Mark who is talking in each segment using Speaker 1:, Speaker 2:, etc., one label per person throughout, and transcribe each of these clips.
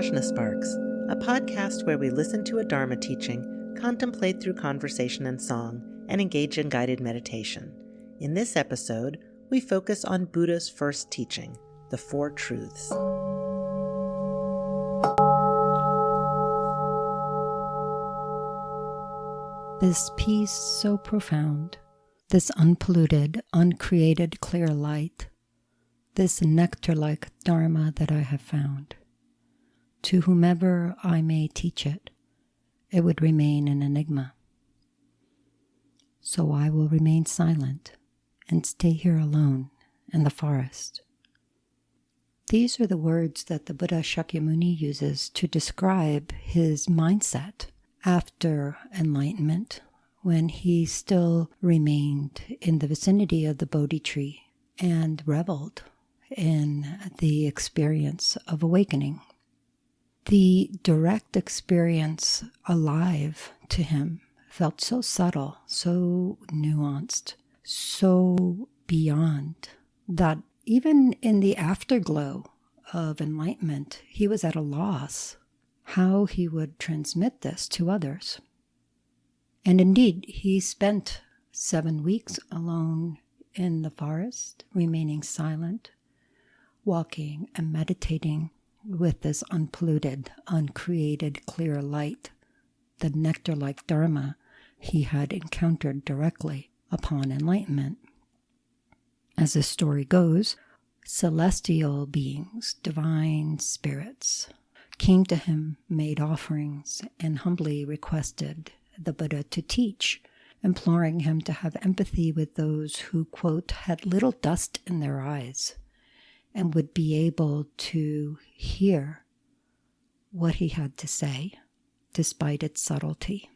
Speaker 1: PRAJNA SPARKS, a podcast where we listen to a Dharma teaching, contemplate through conversation and song, and engage in guided meditation. In this episode, we focus on Buddha's first teaching, the Four Truths.
Speaker 2: This peace so profound, this unpolluted, uncreated clear light, this nectar-like Dharma that I have found, to whomever I may teach it, it would remain an enigma. So I will remain silent and stay here alone in the forest. These are the words that the Buddha Shakyamuni uses to describe his mindset after enlightenment, when he still remained in the vicinity of the Bodhi tree and reveled in the experience of awakening. The direct experience alive to him felt so subtle, so nuanced, so beyond, that even in the afterglow of enlightenment, he was at a loss how he would transmit this to others. And indeed, he spent 7 weeks alone in the forest, remaining silent, walking and meditating with this unpolluted, uncreated, clear light, the nectar-like Dharma he had encountered directly upon enlightenment. As the story goes, celestial beings, divine spirits, came to him, made offerings, and humbly requested the Buddha to teach, imploring him to have empathy with those who, quote, had little dust in their eyes and would be able to hear what he had to say, despite its subtlety.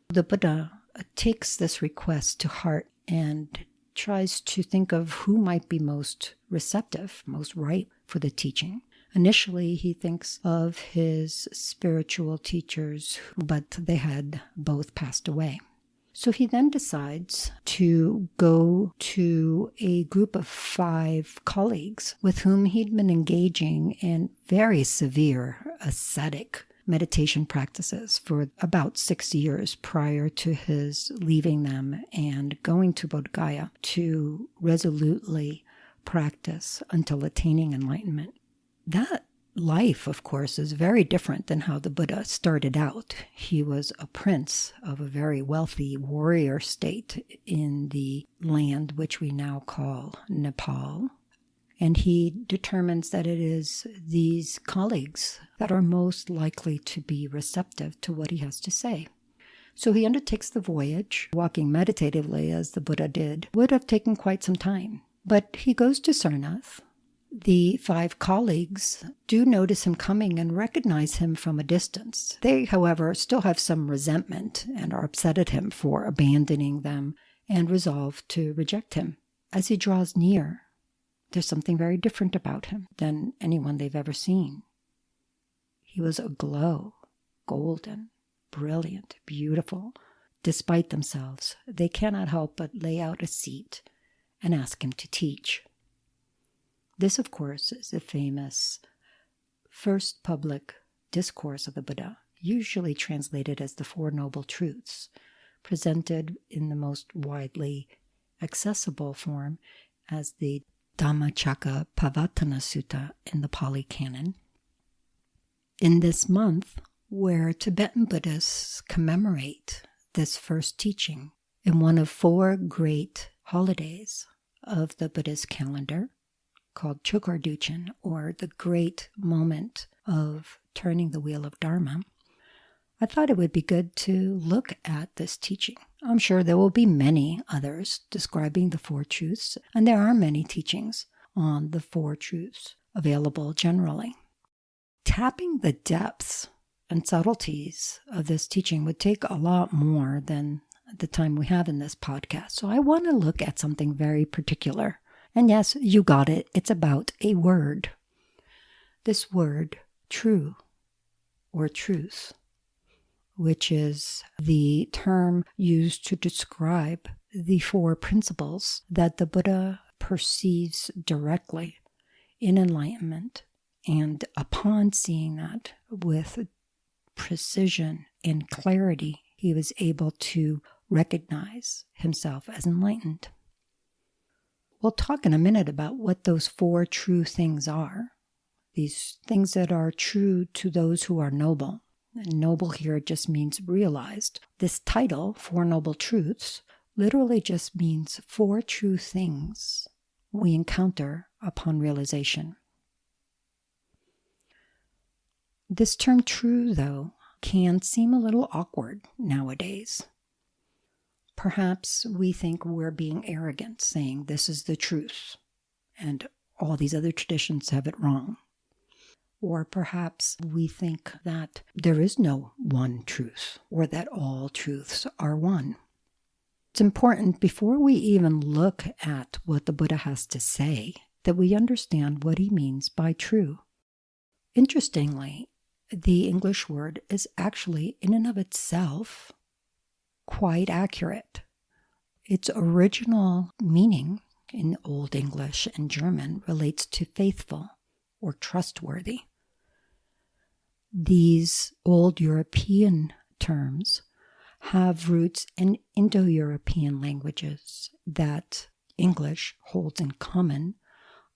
Speaker 2: The Buddha takes this request to heart and tries to think of who might be most receptive, most ripe for the teaching. Initially, he thinks of his spiritual teachers, but they had both passed away. So he then decides to go to a group of 5 colleagues with whom he'd been engaging in very severe ascetic meditation practices for about 6 years prior to his leaving them and going to Bodh Gaya to resolutely practice until attaining enlightenment. That life, of course, is very different than how the Buddha started out. He was a prince of a very wealthy warrior state in the land which we now call Nepal. And he determines that it is these colleagues that are most likely to be receptive to what he has to say. So he undertakes the voyage. Walking meditatively, as the Buddha did, would have taken quite some time. But he goes to Sarnath. The 5 colleagues do notice him coming and recognize him from a distance. They, however, still have some resentment and are upset at him for abandoning them and resolve to reject him. As he draws near, there's something very different about him than anyone they've ever seen. He was aglow, golden, brilliant, beautiful. Despite themselves, they cannot help but lay out a seat and ask him to teach. This, of course, is the famous first public discourse of the Buddha, usually translated as the Four Noble Truths, presented in the most widely accessible form as the Dhammacakkappavattana Sutta in the Pali Canon. In this month, where Tibetan Buddhists commemorate this first teaching in one of 4 great holidays of the Buddhist calendar, called Chokorduchen, or the great moment of turning the wheel of Dharma, I thought it would be good to look at this teaching. I'm sure there will be many others describing the 4 truths, and there are many teachings on the 4 truths available generally. Tapping the depths and subtleties of this teaching would take a lot more than the time we have in this podcast, so I want to look at something very particular. And yes, you got it. It's about a word. This word, true, or truth, which is the term used to describe the 4 principles that the Buddha perceives directly in enlightenment And upon seeing that with precision and clarity, he was able to recognize himself as enlightened. We'll talk in a minute about what those 4 true things are. These things that are true to those who are noble. And noble here just means realized. This title, 4 Noble Truths, literally just means 4 true things we encounter upon realization. This term true, though, can seem a little awkward nowadays. Perhaps we think we're being arrogant, saying this is the truth, and all these other traditions have it wrong. Or perhaps we think that there is no one truth, or that all truths are one. It's important, before we even look at what the Buddha has to say, that we understand what he means by true. Interestingly, the English word is actually, in and of itself, quite accurate. Its original meaning in Old English and German relates to faithful or trustworthy. These old European terms have roots in Indo-European languages that English holds in common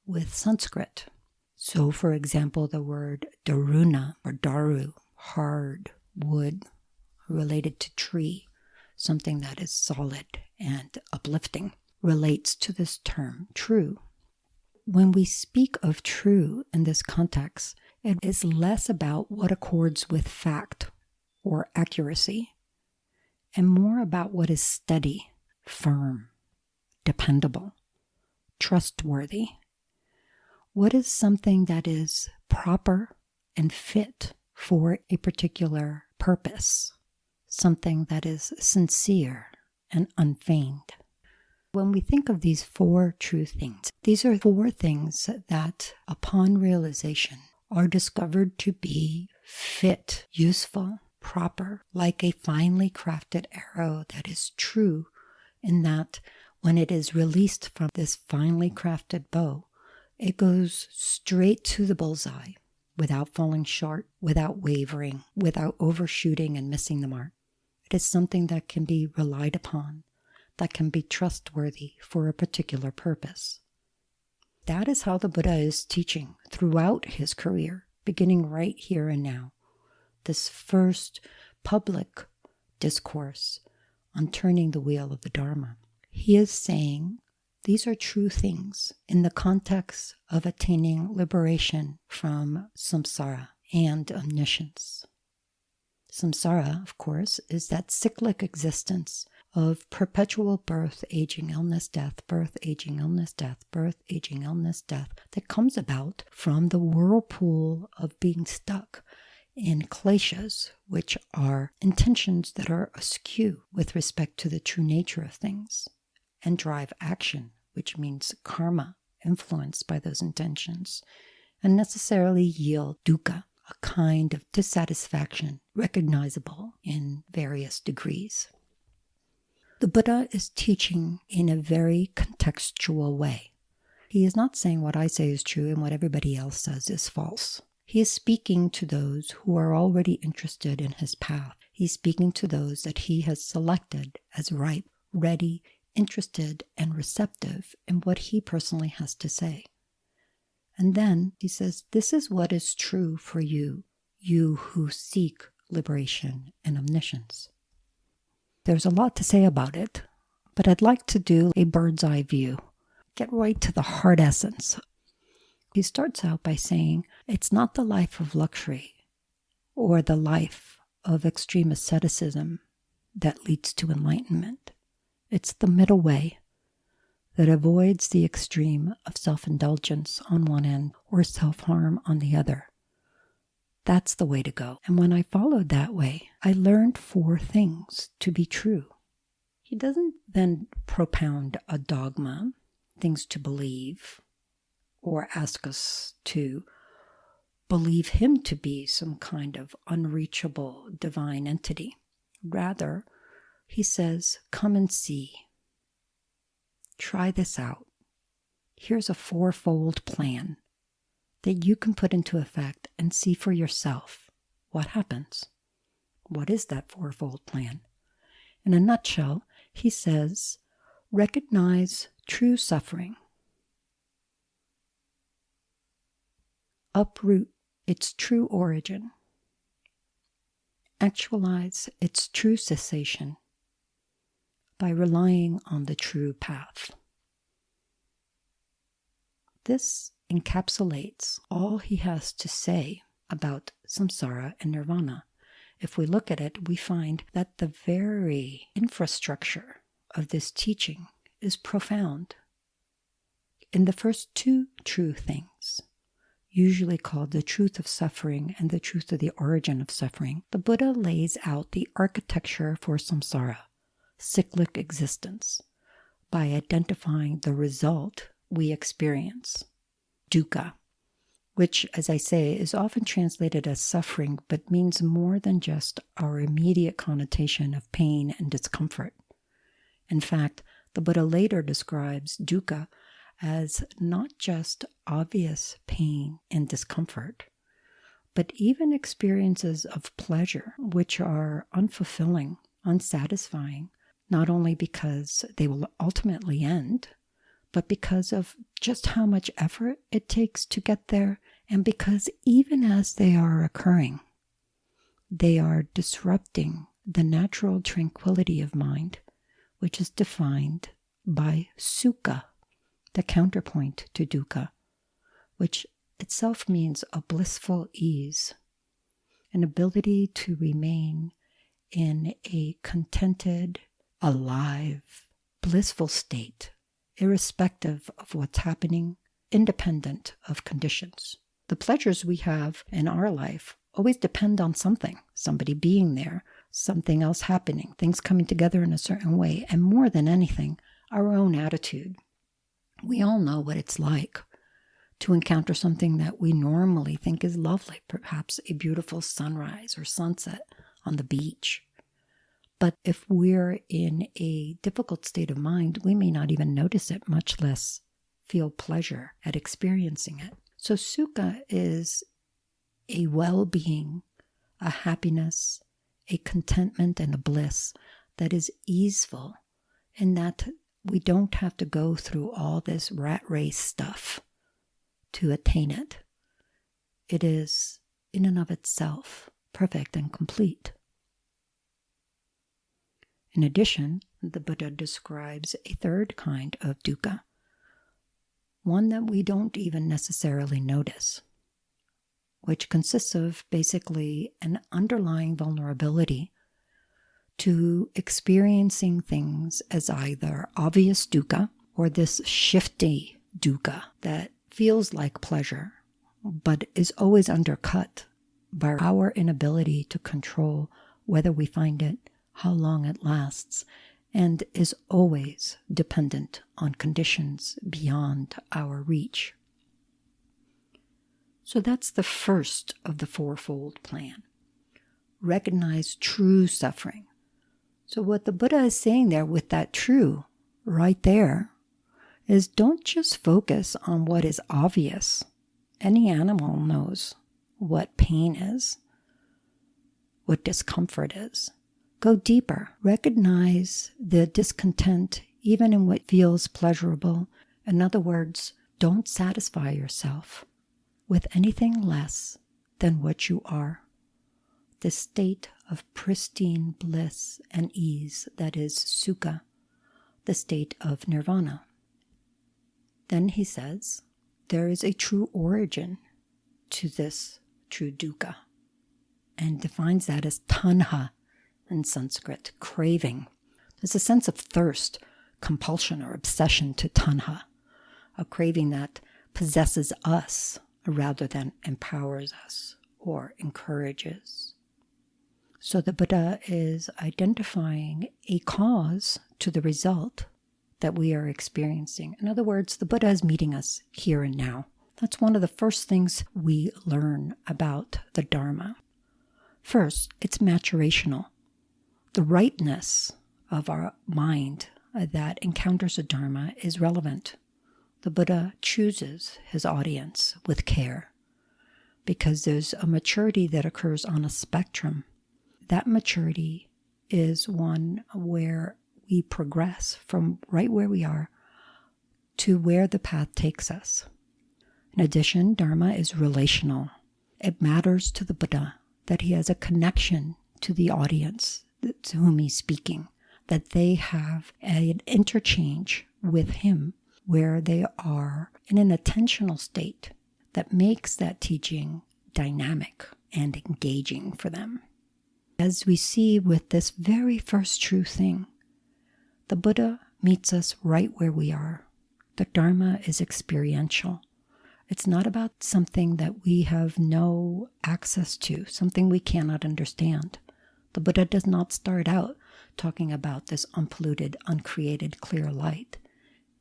Speaker 2: with Sanskrit. So, for example, the word daruna or daru, hard, wood, related to tree, something that is solid and uplifting, relates to this term, true. When we speak of true in this context, it is less about what accords with fact or accuracy, and more about what is steady, firm, dependable, trustworthy. What is something that is proper and fit for a particular purpose? Something that is sincere and unfeigned. When we think of these 4 true things, these are 4 things that, upon realization, are discovered to be fit, useful, proper, like a finely crafted arrow that is true in that when it is released from this finely crafted bow, it goes straight to the bullseye without falling short, without wavering, without overshooting and missing the mark. It is something that can be relied upon, that can be trustworthy for a particular purpose. That is how the Buddha is teaching throughout his career, beginning right here and now. This first public discourse on turning the wheel of the Dharma. He is saying these are true things in the context of attaining liberation from samsara and omniscience. Samsara, of course, is that cyclic existence of perpetual birth, aging, illness, death, birth, aging, illness, death, birth, aging, illness, death, that comes about from the whirlpool of being stuck in kleshas, which are intentions that are askew with respect to the true nature of things, and drive action, which means karma influenced by those intentions, and necessarily yield dukkha, a kind of dissatisfaction recognizable in various degrees. The Buddha is teaching in a very contextual way. He is not saying what I say is true and what everybody else says is false. He is speaking to those who are already interested in his path. He's speaking to those that he has selected as ripe, ready, interested, and receptive in what he personally has to say. And then he says, this is what is true for you, you who seek liberation and omniscience. There's a lot to say about it, but I'd like to do a bird's eye view, get right to the heart essence. He starts out by saying, it's not the life of luxury or the life of extreme asceticism that leads to enlightenment. It's the middle way that avoids the extreme of self-indulgence on one end or self-harm on the other. That's the way to go. And when I followed that way, I learned 4 things to be true. He doesn't then propound a dogma, things to believe, or ask us to believe him to be some kind of unreachable divine entity. Rather, he says, come and see. Try this out. Here's a 4-fold plan that you can put into effect and see for yourself what happens. What is that fourfold plan? In a nutshell, he says, recognize true suffering. Uproot its true origin. Actualize its true cessation by relying on the true path. This encapsulates all he has to say about samsara and nirvana. If we look at it, we find that the very infrastructure of this teaching is profound. In the first two true things, usually called the truth of suffering and the truth of the origin of suffering, the Buddha lays out the architecture for samsara, cyclic existence, by identifying the result we experience, dukkha, which, as I say, is often translated as suffering, but means more than just our immediate connotation of pain and discomfort. In fact, the Buddha later describes dukkha as not just obvious pain and discomfort, but even experiences of pleasure, which are unfulfilling, unsatisfying, not only because they will ultimately end, but because of just how much effort it takes to get there, and because even as they are occurring, they are disrupting the natural tranquility of mind, which is defined by sukha, the counterpoint to dukkha, which itself means a blissful ease, an ability to remain in a contented, alive, blissful state, irrespective of what's happening, independent of conditions. The pleasures we have in our life always depend on something, somebody being there, something else happening, things coming together in a certain way, and more than anything, our own attitude. We all know what it's like to encounter something that we normally think is lovely, perhaps a beautiful sunrise or sunset on the beach. But if we're in a difficult state of mind, we may not even notice it, much less feel pleasure at experiencing it. So sukha is a well-being, a happiness, a contentment, and a bliss that is easeful, in that we don't have to go through all this rat race stuff to attain it. It is, in and of itself, perfect and complete. In addition, the Buddha describes a third kind of dukkha, one that we don't even necessarily notice, which consists of basically an underlying vulnerability to experiencing things as either obvious dukkha or this shifty dukkha that feels like pleasure, but is always undercut by our inability to control whether we find it, how long it lasts, and is always dependent on conditions beyond our reach. So that's the first of the fourfold plan. Recognize true suffering. So what the Buddha is saying there with that true right there is don't just focus on what is obvious. Any animal knows what pain is, what discomfort is. Go deeper. Recognize the discontent even in what feels pleasurable. In other words, don't satisfy yourself with anything less than what you are. The state of pristine bliss and ease that is sukha, the state of nirvana. Then he says, there is a true origin to this true dukkha, and defines that as tanha in Sanskrit, craving. There's a sense of thirst, compulsion, or obsession to tanha, a craving that possesses us rather than empowers us or encourages. So the Buddha is identifying a cause to the result that we are experiencing. In other words, the Buddha is meeting us here and now. That's one of the first things we learn about the Dharma. First, it's maturational. The rightness of our mind that encounters the Dharma is relevant. The Buddha chooses his audience with care. because there's a maturity that occurs on a spectrum. That maturity is one where we progress from right where we are to where the path takes us. In addition, Dharma is relational. It matters to the Buddha that he has a connection to the audience to whom he's speaking, that they have an interchange with him where they are in an attentional state that makes that teaching dynamic and engaging for them. As we see with this very first true thing, the Buddha meets us right where we are. The Dharma is experiential. It's not about something that we have no access to, something we cannot understand. The Buddha does not start out talking about this unpolluted, uncreated, clear light.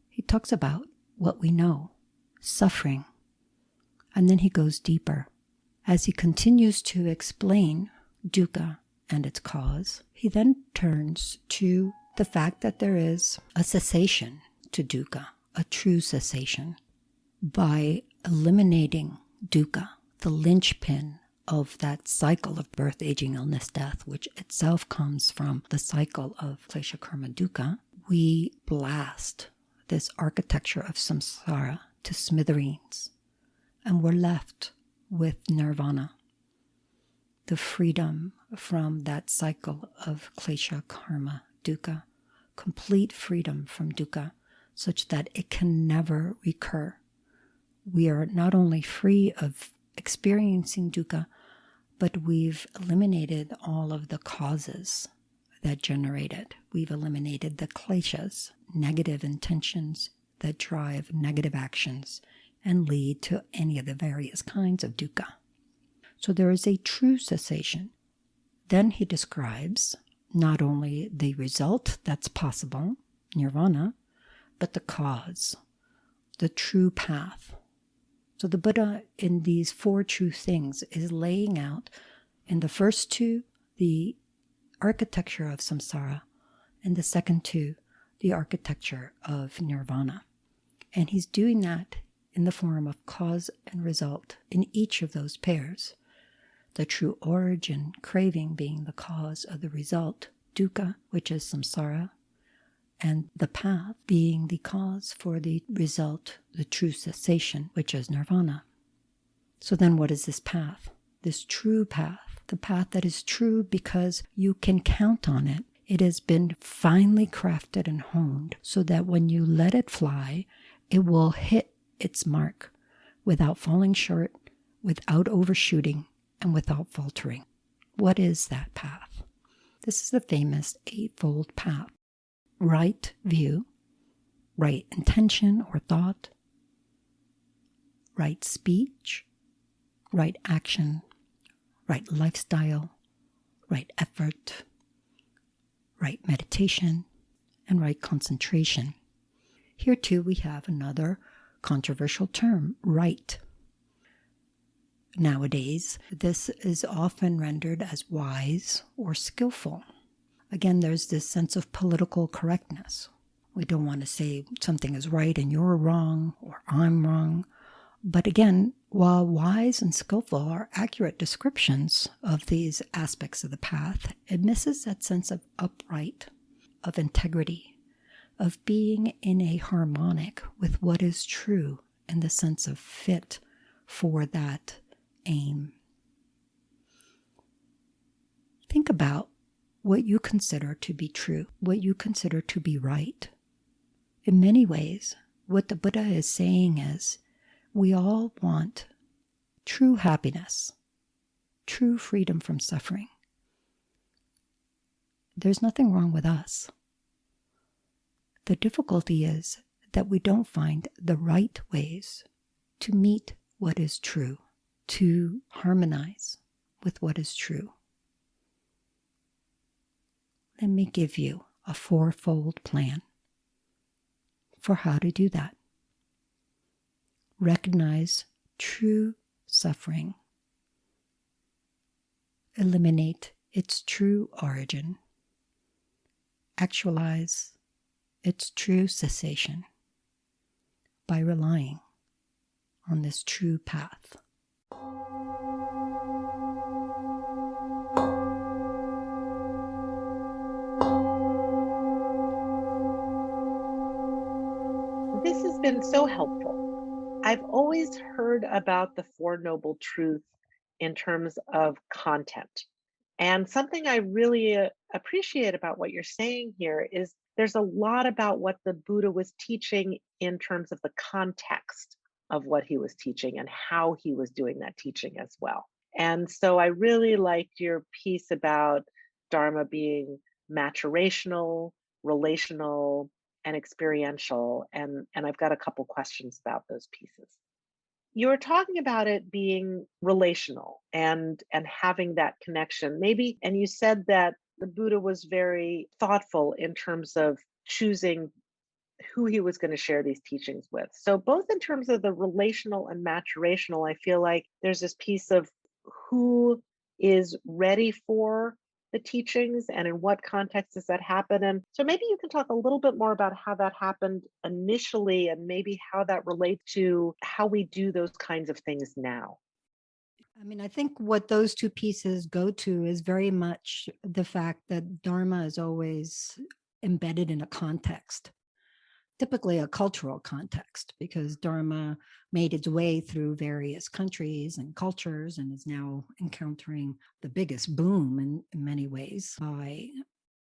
Speaker 2: He talks about what we know, suffering. And then he goes deeper. As he continues to explain dukkha and its cause, he then turns to the fact that there is a cessation to dukkha, a true cessation. By eliminating dukkha, the linchpin of that cycle of birth, aging, illness, death, which itself comes from the cycle of klesha karma dukkha, we blast this architecture of samsara to smithereens, and we're left with nirvana, the freedom from that cycle of klesha karma dukkha, complete freedom from dukkha, such that it can never recur. We are not only free of experiencing dukkha, but we've eliminated all of the causes that generate it. We've eliminated the kleshas, negative intentions that drive negative actions and lead to any of the various kinds of dukkha. So there is a true cessation. Then he describes not only the result that's possible, nirvana, but the cause, the true path. So the Buddha in these four true things is laying out in the first two, the architecture of samsara, and the second two, the architecture of nirvana. And he's doing that in the form of cause and result in each of those pairs. The true origin, craving, being the cause of the result, dukkha, which is samsara, and the path being the cause for the result, the true cessation, which is nirvana. So then what is this path? This true path, the path that is true because you can count on it. It has been finely crafted and honed so that when you let it fly, it will hit its mark without falling short, without overshooting, and without faltering. What is that path? This is the famous Eightfold Path. Right view, right intention or thought, right speech, right action, right lifestyle, right effort, right meditation, and right concentration. Here too we have another controversial term, right. Nowadays, this is often rendered as wise or skillful. Again, there's this sense of political correctness. We don't want to say something is right and you're wrong or I'm wrong. But again, while wise and skillful are accurate descriptions of these aspects of the path, it misses that sense of upright, of integrity, of being in a harmonic with what is true in the sense of fit for that aim. Think about what you consider to be true, what you consider to be right. In many ways, what the Buddha is saying is, we all want true happiness, true freedom from suffering. There's nothing wrong with us. The difficulty is that we don't find the right ways to meet what is true, to harmonize with what is true. Let me give you a fourfold plan for how to do that. Recognize true suffering. Eliminate its true origin. Actualize its true cessation by relying on this true path.
Speaker 1: been so helpful. I've always heard about the Four Noble Truths in terms of content. And something I really appreciate about what you're saying here is there's a lot about what the Buddha was teaching in terms of the context of what he was teaching and how he was doing that teaching as well. And so I really liked your piece about Dharma being maturational, relational, and experiential. And I've got a couple questions about those pieces. You were talking about it being relational and having that connection. Maybe, and you said that the Buddha was very thoughtful in terms of choosing who he was going to share these teachings with. So both in terms of the relational and maturational, I feel like there's this piece of who is ready for the teachings and in what context does that happen. And so maybe you can talk a little bit more about how that happened initially and maybe how that relates to how we do those kinds of things now.
Speaker 2: I mean, I think what those two pieces go to is very much the fact that Dharma is always embedded in a context, typically a cultural context, because Dharma made its way through various countries and cultures and is now encountering the biggest boom in many ways by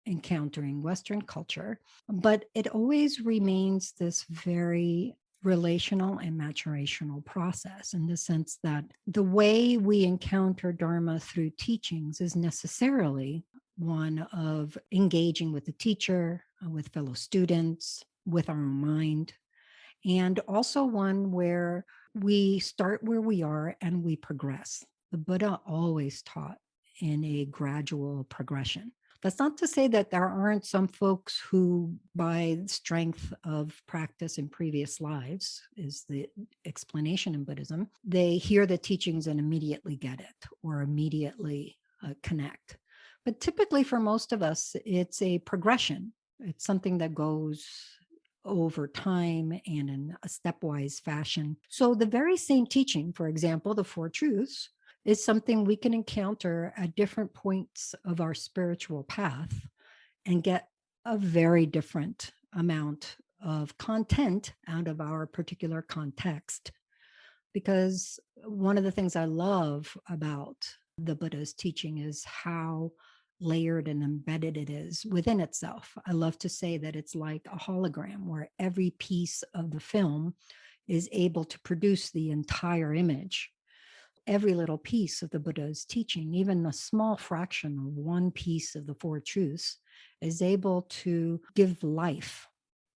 Speaker 2: encountering Western culture. But it always remains this very relational and maturational process in the sense that the way we encounter Dharma through teachings is necessarily one of engaging with the teacher, with fellow students, with our own mind, and also one where we start where we are and we progress. The Buddha always taught in a gradual progression. That's not to say that there aren't some folks who, by strength of practice in previous lives, is the explanation in Buddhism, they hear the teachings and immediately get it or immediately connect. But typically for most of us, it's a progression. It's something that goes over time and in a stepwise fashion. So the very same teaching, for example, the Four Truths, is something we can encounter at different points of our spiritual path and get a very different amount of content out of our particular context. Because one of the things I love about the Buddha's teaching is how layered and embedded it is within itself. I love to say that it's like a hologram where every piece of the film is able to produce the entire image. Every little piece of the Buddha's teaching, even a small fraction of one piece of the Four Truths, is able to give life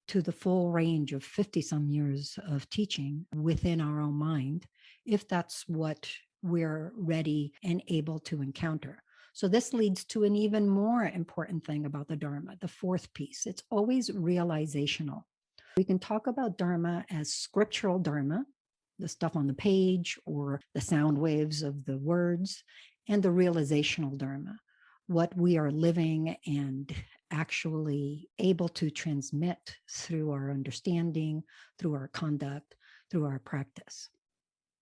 Speaker 2: to the full range of 50 some years of teaching within our own mind, if that's what we're ready and able to encounter. So this leads to an even more important thing about the Dharma, the fourth piece. It's always realizational. We can talk about Dharma as scriptural Dharma, the stuff on the page or the sound waves of the words, and the realizational Dharma, what we are living and actually able to transmit through our understanding, through our conduct, through our practice.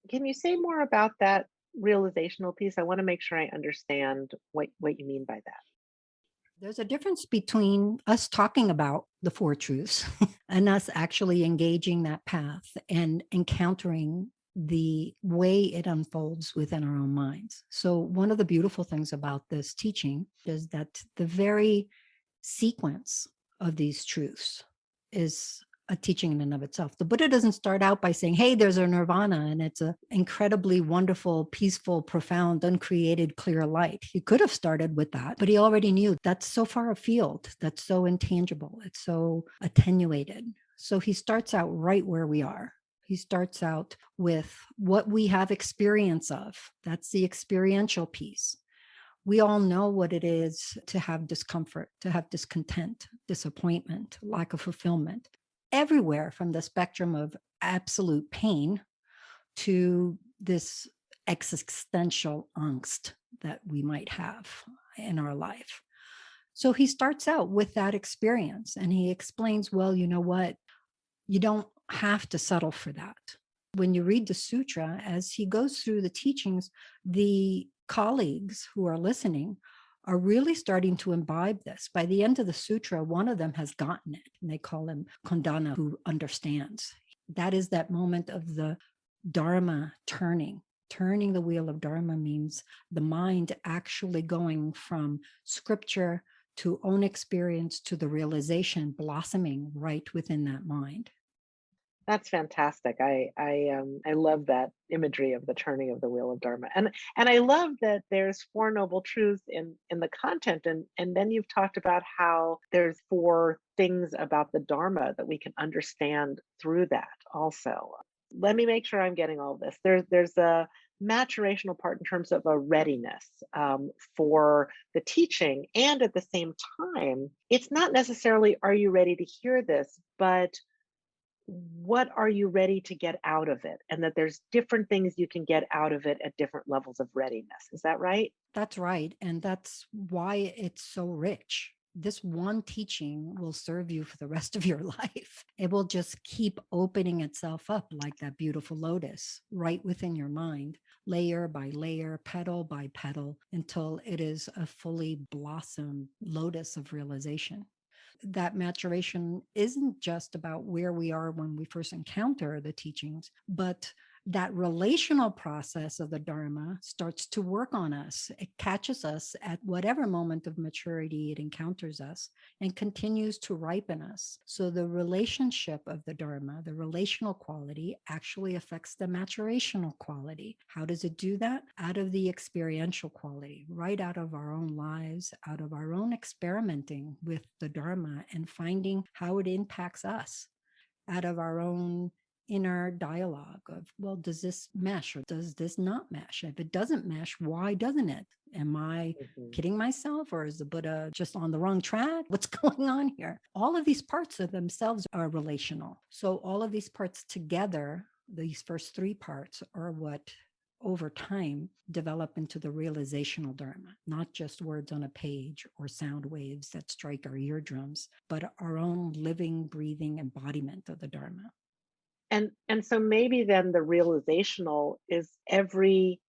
Speaker 1: Can you say more about that realizational piece? I want to make sure I understand what you mean by that.
Speaker 2: There's a difference between us talking about the Four Truths and us actually engaging that path and encountering the way it unfolds within our own minds. So one of the beautiful things about this teaching is that the very sequence of these truths is a teaching in and of itself. The Buddha doesn't start out by saying, hey, there's a nirvana and it's an incredibly wonderful, peaceful, profound, uncreated, clear light. He could have started with that, but he already knew that's so far afield, that's so intangible, it's so attenuated. So he starts out right where we are. He starts out with what we have experience of. That's the experiential piece. We all know what it is to have discomfort, to have discontent, disappointment, lack of fulfillment. Everywhere from the spectrum of absolute pain to this existential angst that we might have in our life. So he starts out with that experience and he explains, well, you know what? You don't have to settle for that. When you read the sutra, as he goes through the teachings, the colleagues who are listening are really starting to imbibe this. By the end of the sutra, one of them has gotten it, and they call him Kondana, who understands. That is that moment of the Dharma turning. Turning the wheel of Dharma means the mind actually going from scripture to own experience to the realization blossoming right within that mind.
Speaker 1: That's fantastic. I love that imagery of the turning of the wheel of Dharma. And I love that there's four noble truths in the content. And then you've talked about how there's four things about the Dharma that we can understand through that also. Let me make sure I'm getting all of this. There's a maturational part in terms of a readiness for the teaching. And at the same time, it's not necessarily, are you ready to hear this? But what are you ready to get out of it? And that there's different things you can get out of it at different levels of readiness. Is that right?
Speaker 2: That's right. And that's why it's so rich. This one teaching will serve you for the rest of your life. It will just keep opening itself up like that beautiful lotus right within your mind, layer by layer, petal by petal, until it is a fully blossomed lotus of realization. That maturation isn't just about where we are when we first encounter the teachings, but that relational process of the Dharma starts to work on us. It catches us at whatever moment of maturity it encounters us and continues to ripen us. So the relationship of the Dharma, the relational quality, actually affects the maturational quality. How does it do that? Out of the experiential quality, right out of our own lives, out of our own experimenting with the Dharma and finding how it impacts us, out of our own inner dialogue of, well, does this mesh or does this not mesh? If it doesn't mesh, why doesn't it? Am I
Speaker 1: Mhm.
Speaker 2: kidding myself, or is the Buddha just on the wrong track? What's going on here? All of these parts of themselves are relational. So all of these parts together, these first three parts, are what over time develop into the realizational Dharma, not just words on a page or sound waves that strike our eardrums, but our own living, breathing embodiment of the Dharma.
Speaker 1: And so maybe then the realizational is every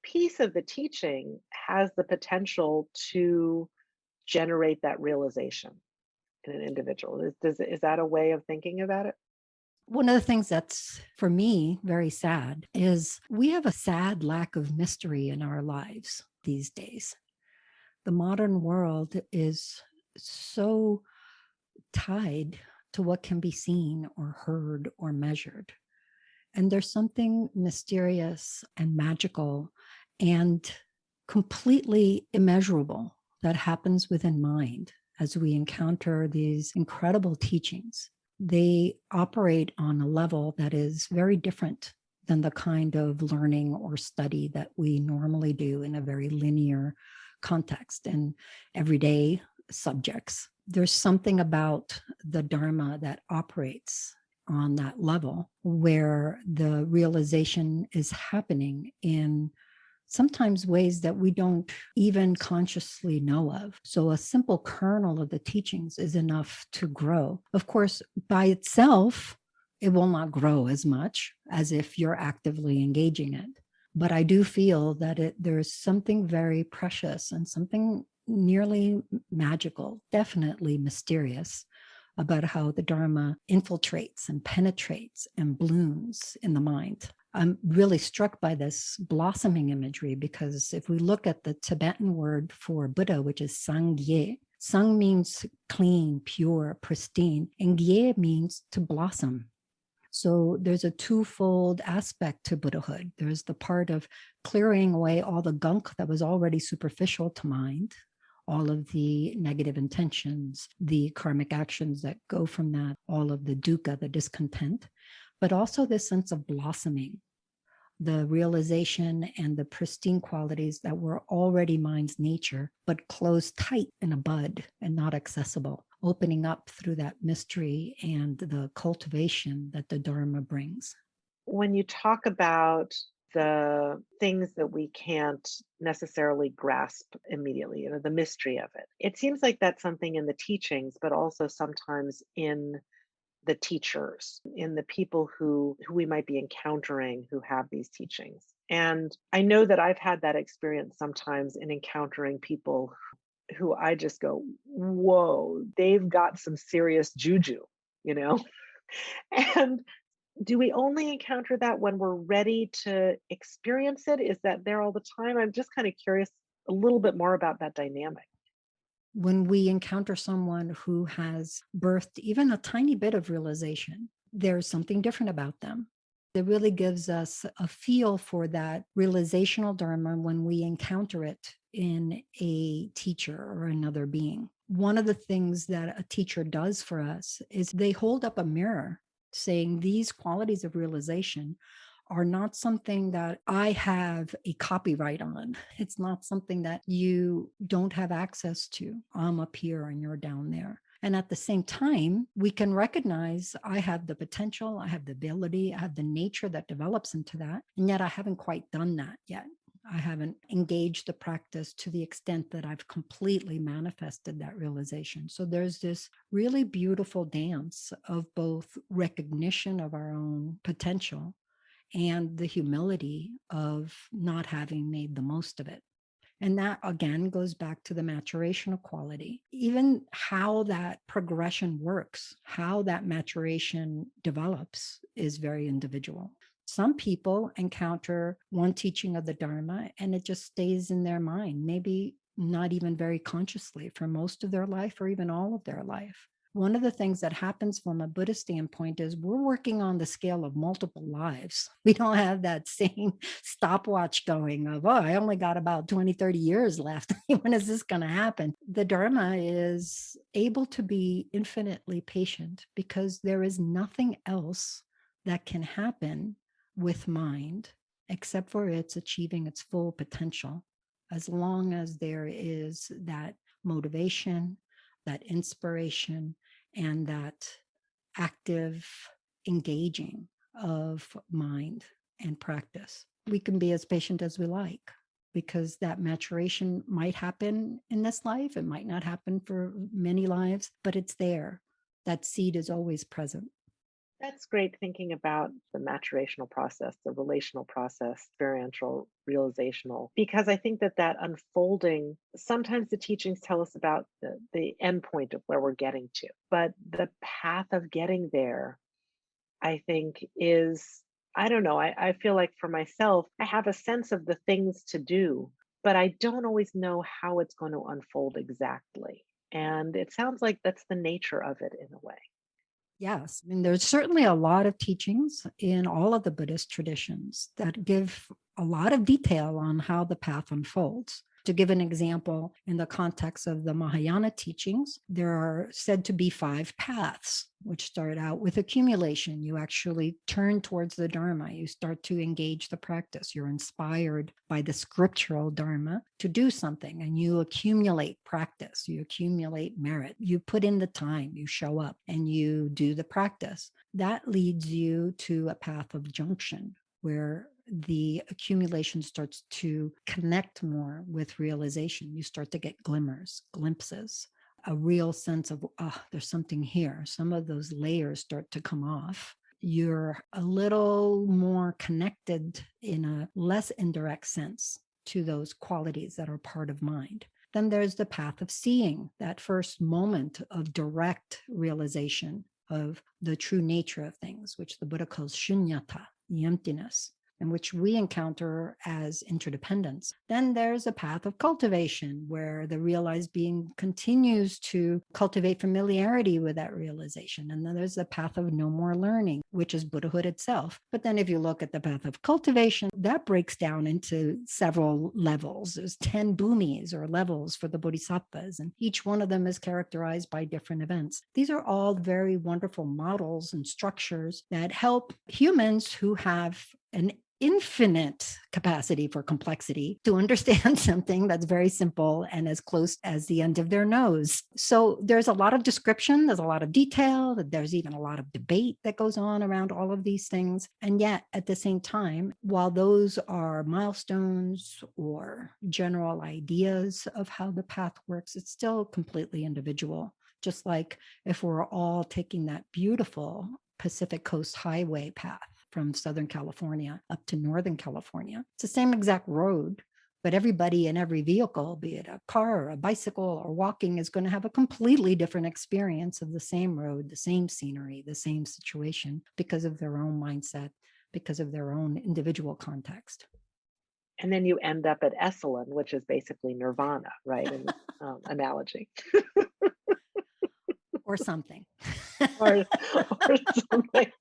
Speaker 1: piece of the teaching has the potential to generate that realization in an individual. Is that a way of thinking about it?
Speaker 2: One of the things that's for me very sad is we have a sad lack of mystery in our lives these days. The modern world is so tied to what can be seen or heard or measured. And there's something mysterious and magical and completely immeasurable that happens within mind as we encounter these incredible teachings. They operate on a level that is very different than the kind of learning or study that we normally do in a very linear context and everyday subjects. There's something about the Dharma that operates on that level where the realization is happening in sometimes ways that we don't even consciously know of. So a simple kernel of the teachings is enough to grow. Of course, by itself, it will not grow as much as if you're actively engaging it. But I do feel that there's something very precious and something nearly magical, definitely mysterious, about how the Dharma infiltrates and penetrates and blooms in the mind. I'm really struck by this blossoming imagery because if we look at the Tibetan word for Buddha, which is Sangye, Sang means clean, pure, pristine, and Gye means to blossom. So there's a twofold aspect to Buddhahood. There's the part of clearing away all the gunk that was already superficial to mind, all of the negative intentions, the karmic actions that go from that, all of the dukkha, the discontent, but also this sense of blossoming, the realization and the pristine qualities that were already mind's nature, but closed tight in a bud and not accessible, opening up through that mystery and the cultivation that the Dharma brings.
Speaker 1: When you talk about the things that we can't necessarily grasp immediately, the mystery of it, it seems like that's something in the teachings, but also sometimes in the teachers, in the people who we might be encountering who have these teachings. And I know that I've had that experience sometimes in encountering people who I just go, whoa, they've got some serious juju, you know? And do we only encounter that when we're ready to experience it? Is that there all the time? I'm just kind of curious a little bit more about that dynamic.
Speaker 2: When we encounter someone who has birthed even a tiny bit of realization, there's something different about them. It really gives us a feel for that realizational dharma when we encounter it in a teacher or another being. One of the things that a teacher does for us is they hold up a mirror saying these qualities of realization are not something that I have a copyright on. It's not something that you don't have access to. I'm up here and you're down there. And at the same time, we can recognize I have the potential, I have the ability, I have the nature that develops into that. And yet I haven't quite done that yet. I haven't engaged the practice to the extent that I've completely manifested that realization. So there's this really beautiful dance of both recognition of our own potential and the humility of not having made the most of it. And that again goes back to the maturation of quality. Even how that progression works, how that maturation develops is very individual. Some people encounter one teaching of the Dharma and it just stays in their mind, maybe not even very consciously for most of their life or even all of their life. One of the things that happens from a Buddhist standpoint is we're working on the scale of multiple lives. We don't have that same stopwatch going of, oh, I only got about 20, 30 years left. When is this going to happen? The Dharma is able to be infinitely patient because there is nothing else that can happen with mind except for its achieving its full potential, as long as there is that motivation, that inspiration, and that active engaging of mind and practice. We can be as patient as we like because that maturation might happen in this life. It might not happen for many lives, but it's there. That seed is always present.
Speaker 1: That's great thinking about the maturational process, the relational process, experiential, realizational, because I think that that unfolding, sometimes the teachings tell us about the end point of where we're getting to, but the path of getting there, I think is, I don't know, I feel like for myself, I have a sense of the things to do, but I don't always know how it's going to unfold exactly. And it sounds like that's the nature of it in a way.
Speaker 2: Yes, I mean, there's certainly a lot of teachings in all of the Buddhist traditions that give a lot of detail on how the path unfolds. To give an example, in the context of the Mahayana teachings, there are said to be 5 paths, which start out with accumulation. You actually turn towards the Dharma. You start to engage the practice. You're inspired by the scriptural Dharma to do something, and you accumulate practice. You accumulate merit. You put in the time, you show up, and you do the practice. That leads you to a path of junction where the accumulation starts to connect more with realization. You start to get glimmers, glimpses, a real sense of, oh, there's something here. Some of those layers start to come off. You're a little more connected in a less indirect sense to those qualities that are part of mind. Then there's the path of seeing, that first moment of direct realization of the true nature of things, which the Buddha calls shunyata, the emptiness, and which we encounter as interdependence. Then there's a path of cultivation where the realized being continues to cultivate familiarity with that realization. And then there's the path of no more learning, which is Buddhahood itself. But then if you look at the path of cultivation, that breaks down into several levels. There's 10 bhumis or levels for the bodhisattvas, and each one of them is characterized by different events. These are all very wonderful models and structures that help humans who have an infinite capacity for complexity to understand something that's very simple and as close as the end of their nose. So there's a lot of description, there's a lot of detail, there's even a lot of debate that goes on around all of these things. And yet at the same time, while those are milestones or general ideas of how the path works, it's still completely individual. Just like if we're all taking that beautiful Pacific Coast Highway path from Southern California up to Northern California. It's the same exact road, But everybody in every vehicle, be it a car or a bicycle or walking, is going to have a completely different experience of the same road, the same scenery, the same situation, because of their own mindset, because of their own individual context.
Speaker 1: And then you end up at Esalen, which is basically nirvana, right? In this analogy.
Speaker 2: Or something.
Speaker 1: or something.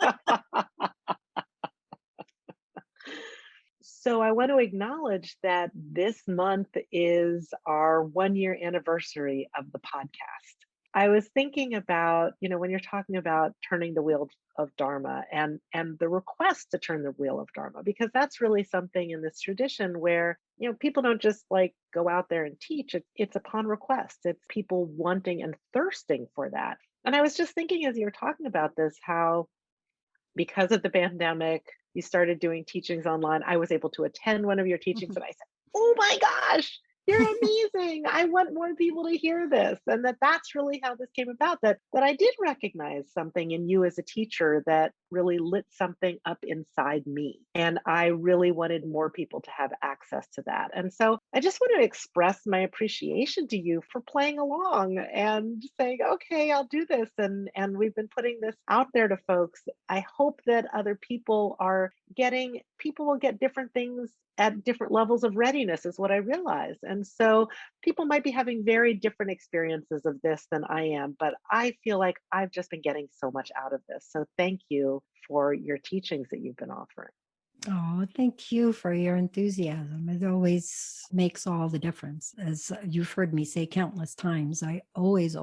Speaker 1: So I want to acknowledge that this month is our 1-year anniversary of the podcast. I was thinking about, when you're talking about turning the wheel of Dharma and the request to turn the wheel of Dharma, because that's really something in this tradition where, people don't just like go out there and teach. It's upon request. It's people wanting and thirsting for that. And I was just thinking as you were talking about this, how because of the pandemic, you started doing teachings online. I was able to attend one of your teachings and I said, oh my gosh, you're amazing. I want more people to hear this. And that's really how this came about, that I did recognize something in you as a teacher that really lit something up inside me. And I really wanted more people to have access to that. And so I just want to express my appreciation to you for playing along and saying, okay, I'll do this. And we've been putting this out there to folks. I hope that other people will get different things at different levels of readiness, is what I realize. And so people might be having very different experiences of this than I am, but I feel like I've just been getting so much out of this. So thank you for your teachings that you've been offering.
Speaker 2: Oh, thank you for your enthusiasm. It always makes all the difference. As you've heard me say countless times, I always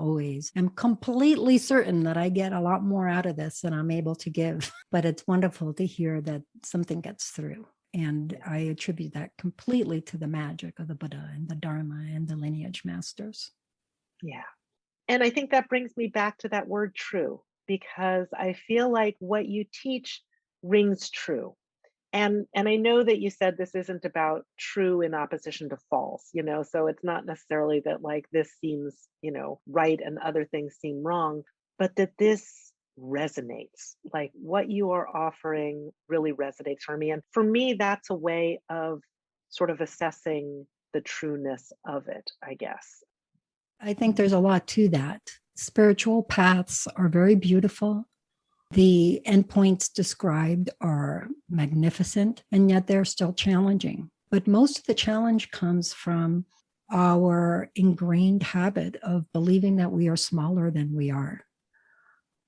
Speaker 2: am completely certain that I get a lot more out of this than I'm able to give. But it's wonderful to hear that something gets through. And I attribute that completely to the magic of the Buddha and the Dharma and the lineage masters.
Speaker 1: Yeah. And I think that brings me back to that word true, because I feel like what you teach rings true. And I know that you said this isn't about true in opposition to false, so it's not necessarily that like this seems, right and other things seem wrong, but that this resonates. Like what you are offering really resonates for me. And for me, that's a way of sort of assessing the trueness of it, I guess.
Speaker 2: I think there's a lot to that. Spiritual paths are very beautiful. The endpoints described are magnificent, and yet they're still challenging. But most of the challenge comes from our ingrained habit of believing that we are smaller than we are.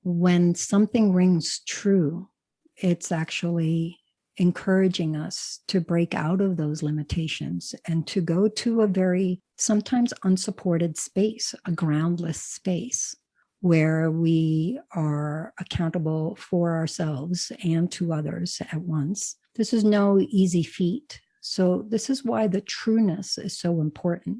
Speaker 2: When something rings true, it's actually encouraging us to break out of those limitations and to go to a very sometimes unsupported space, a groundless space, where we are accountable for ourselves and to others at once. This is no easy feat. So this is why the trueness is so important.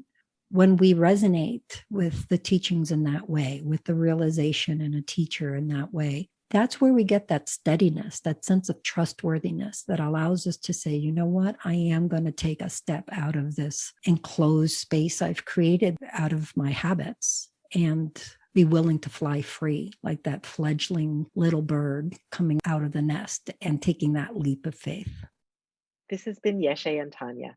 Speaker 2: When we resonate with the teachings in that way, with the realization in a teacher in that way, that's where we get that steadiness, that sense of trustworthiness that allows us to say, you know what, I am going to take a step out of this enclosed space I've created out of my habits and be willing to fly free, like that fledgling little bird coming out of the nest and taking that leap of faith.
Speaker 1: This has been Yeshe and Tania.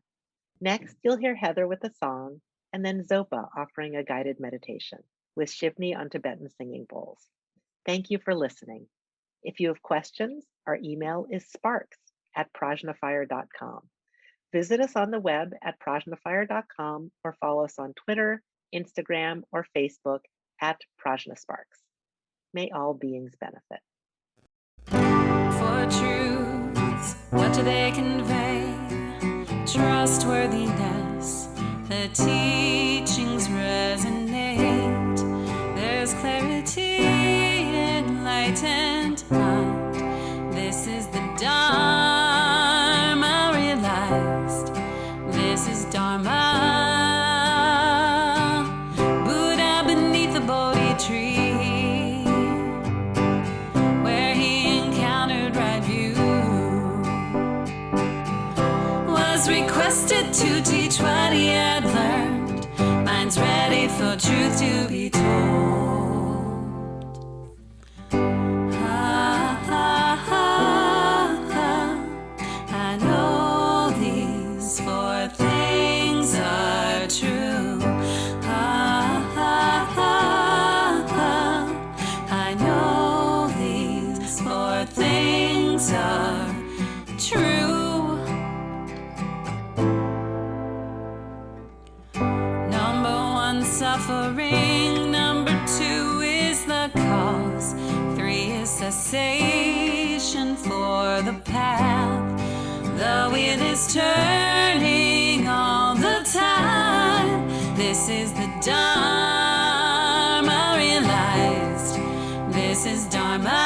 Speaker 1: Next, you'll hear Heather with a song, and then Zopa offering a guided meditation with Shivnee on Tibetan singing bowls. Thank you for listening. If you have questions, our email is sparks@prajnafire.com. Visit us on the web at prajnafire.com or follow us on Twitter, Instagram, or Facebook at Prajna Sparks. May all beings benefit.
Speaker 3: For truths, what do they convey? Trustworthiness, the teachings resonate. There's clarity, enlightened mind. This is the Dharma realized. This is Dharma. Buddha beneath the Bodhi tree, where he encountered right view, was requested to teach what he had learned. Mind's ready for truth to be told. I know these 4 things suffering. Number 2 is the cause. 3 is cessation for the path. The wheel is turning all the time. This is the Dharma realized. This is Dharma.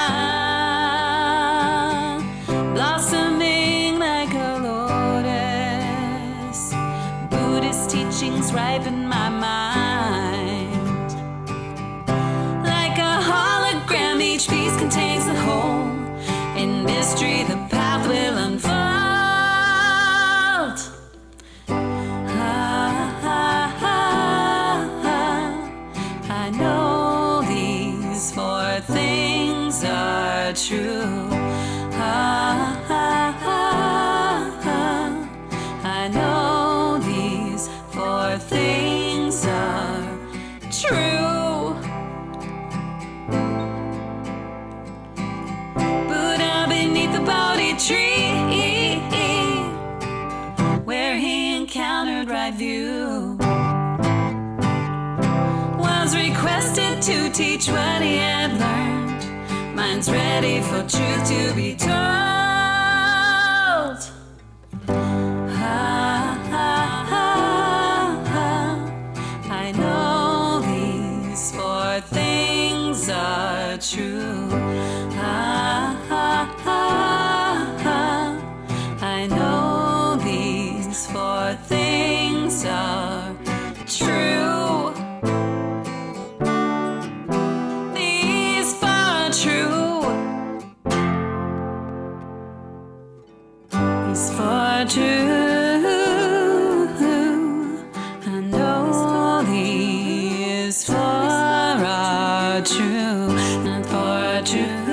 Speaker 3: Blossoming like a lotus. Buddhist teachings ripen my mind. Like a hologram, each piece contains the whole. In mystery, the path will unfold. I know these 4 things are true. I know these 4 things are true. Buddha beneath the Bodhi tree, where he encountered right view, was requested to teach what he had learned. Mind's ready for truth to be told. I know these 4 things are true. I know these 4 things are true. These 4 true. These 4 true. I know these 4 are true. And 4 true.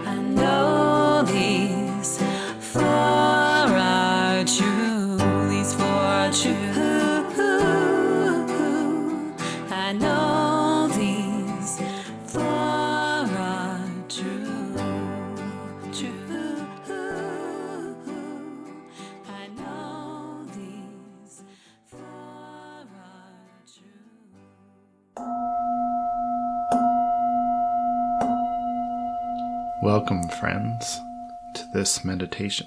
Speaker 3: I know these 4 are true. These 4 true. I know these 4 are true. True. I know these 4 are true.
Speaker 4: Welcome, friends, to this meditation.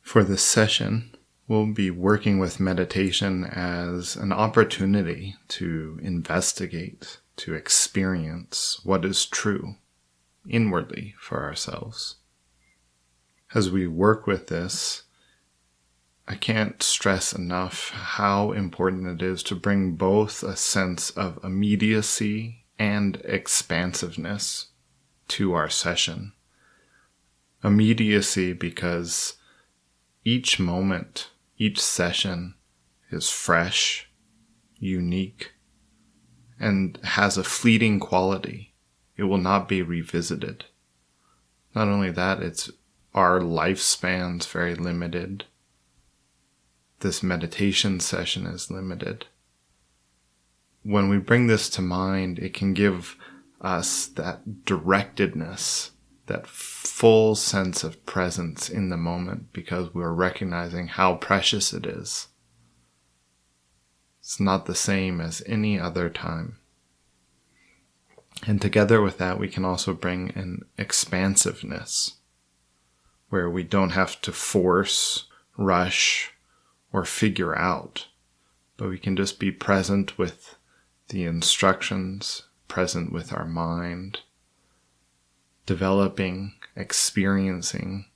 Speaker 4: For this session, we'll be working with meditation as an opportunity to investigate, to experience what is true inwardly for ourselves. As we work with this, I can't stress enough how important it is to bring both a sense of immediacy and expansiveness to our session. Immediacy because each moment, each session is fresh, unique, and has a fleeting quality. It will not be revisited. Not only that, our lifespan's very limited. This meditation session is limited. When we bring this to mind, it can give us that directedness, that full sense of presence in the moment, because we're recognizing how precious it is. It's not the same as any other time. And together with that, we can also bring an expansiveness, where we don't have to force, rush, or figure out, but we can just be present with the instructions, present with our mind, developing, experiencing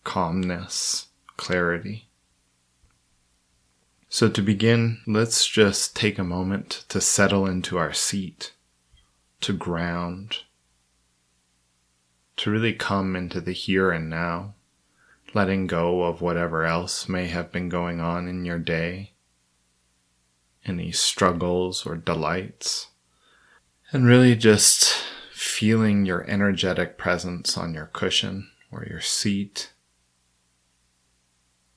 Speaker 4: calmness, clarity. So to begin, let's just take a moment to settle into our seat, to ground, to really come into the here and now, letting go of whatever else may have been going on in your day, any struggles or delights, and really just feeling your energetic presence on your cushion or your seat,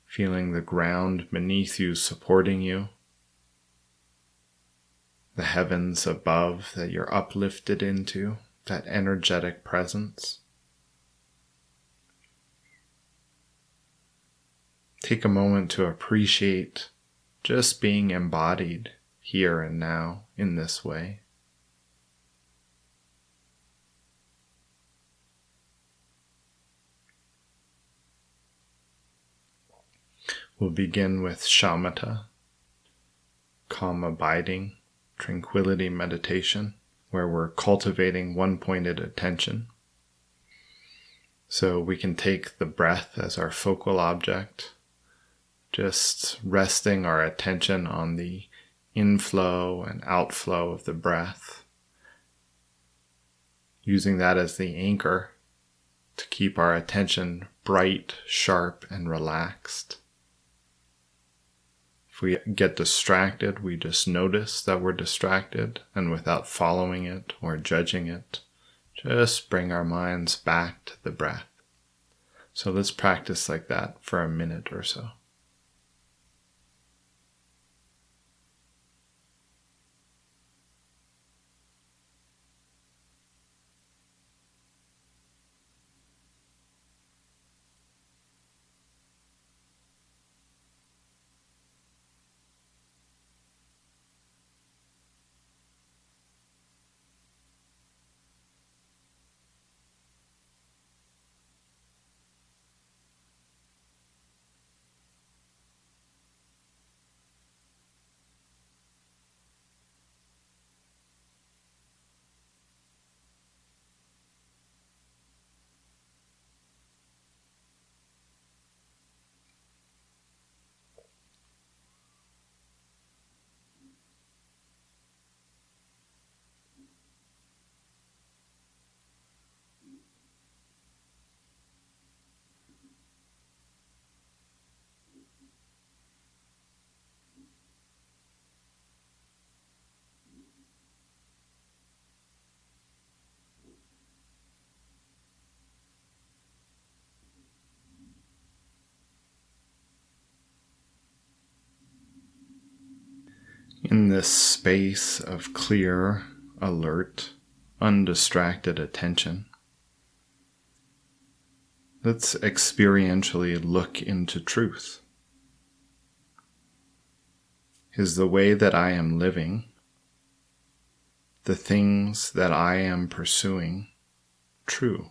Speaker 4: feeling the ground beneath you supporting you, the heavens above that you're uplifted into, that energetic presence. Take a moment to appreciate just being embodied here and now in this way. We'll begin with shamatha, calm abiding, tranquility meditation, where we're cultivating one-pointed attention. So we can take the breath as our focal object, just resting our attention on the inflow and outflow of the breath, using that as the anchor to keep our attention bright, sharp, and relaxed. If we get distracted, we just notice that we're distracted, and without following it or judging it, just bring our minds back to the breath. So let's practice like that for a minute or so. In this space of clear, alert, undistracted attention, let's experientially look into truth. Is the way that I am living, the things that I am pursuing, true?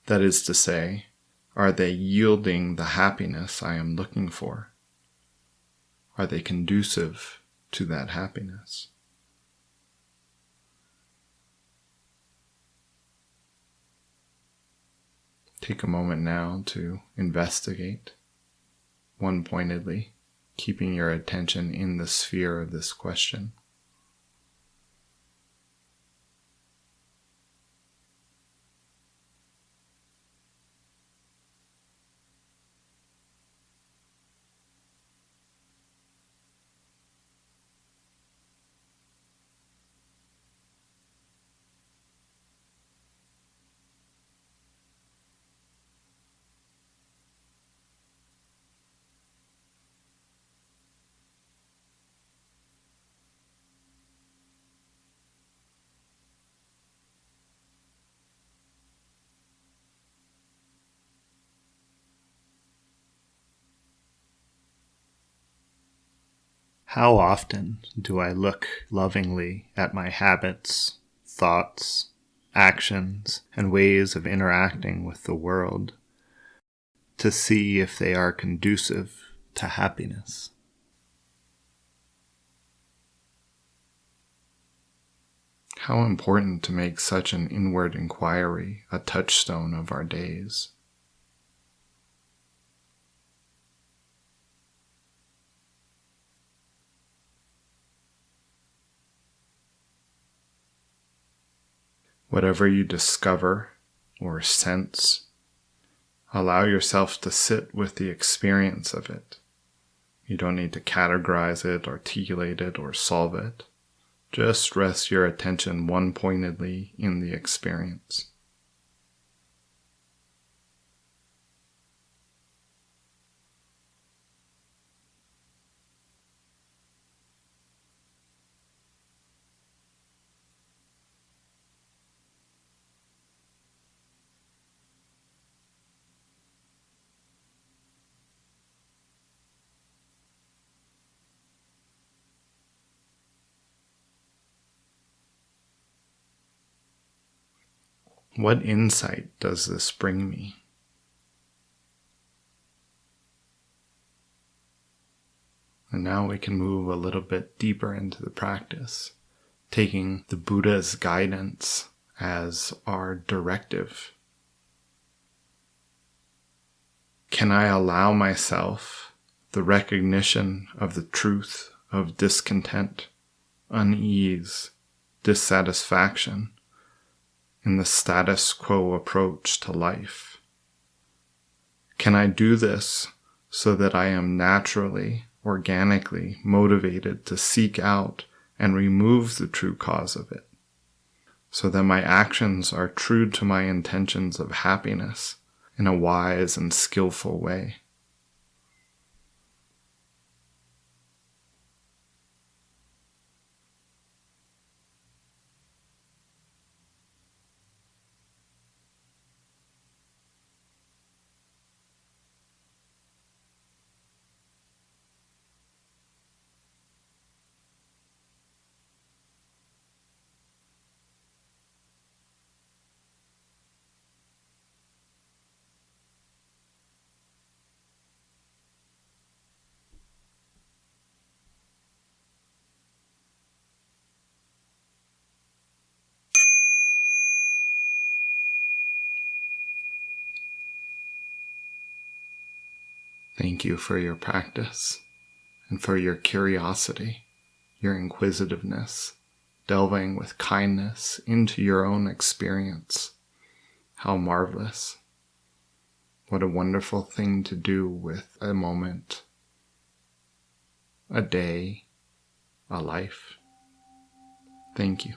Speaker 4: That is to say, are they yielding the happiness I am looking for? Are they conducive to that happiness? Take a moment now to investigate one-pointedly, keeping your attention in the sphere of this question. How often do I look lovingly at my habits, thoughts, actions, and ways of interacting with the world to see if they are conducive to happiness? How important to make such an inward inquiry a touchstone of our days. Whatever you discover or sense, allow yourself to sit with the experience of it. You don't need to categorize it, articulate it, or solve it. Just rest your attention one-pointedly in the experience. What insight does this bring me? And now we can move a little bit deeper into the practice, taking the Buddha's guidance as our directive. Can I allow myself the recognition of the truth of discontent, unease, dissatisfaction in the status quo approach to life? Can I do this so that I am naturally, organically motivated to seek out and remove the true cause of it, so that my actions are true to my intentions of happiness in a wise and skillful way? Thank you for your practice and for your curiosity, your inquisitiveness, delving with kindness into your own experience. How marvelous. What a wonderful thing to do with a moment, a day, a life. Thank you.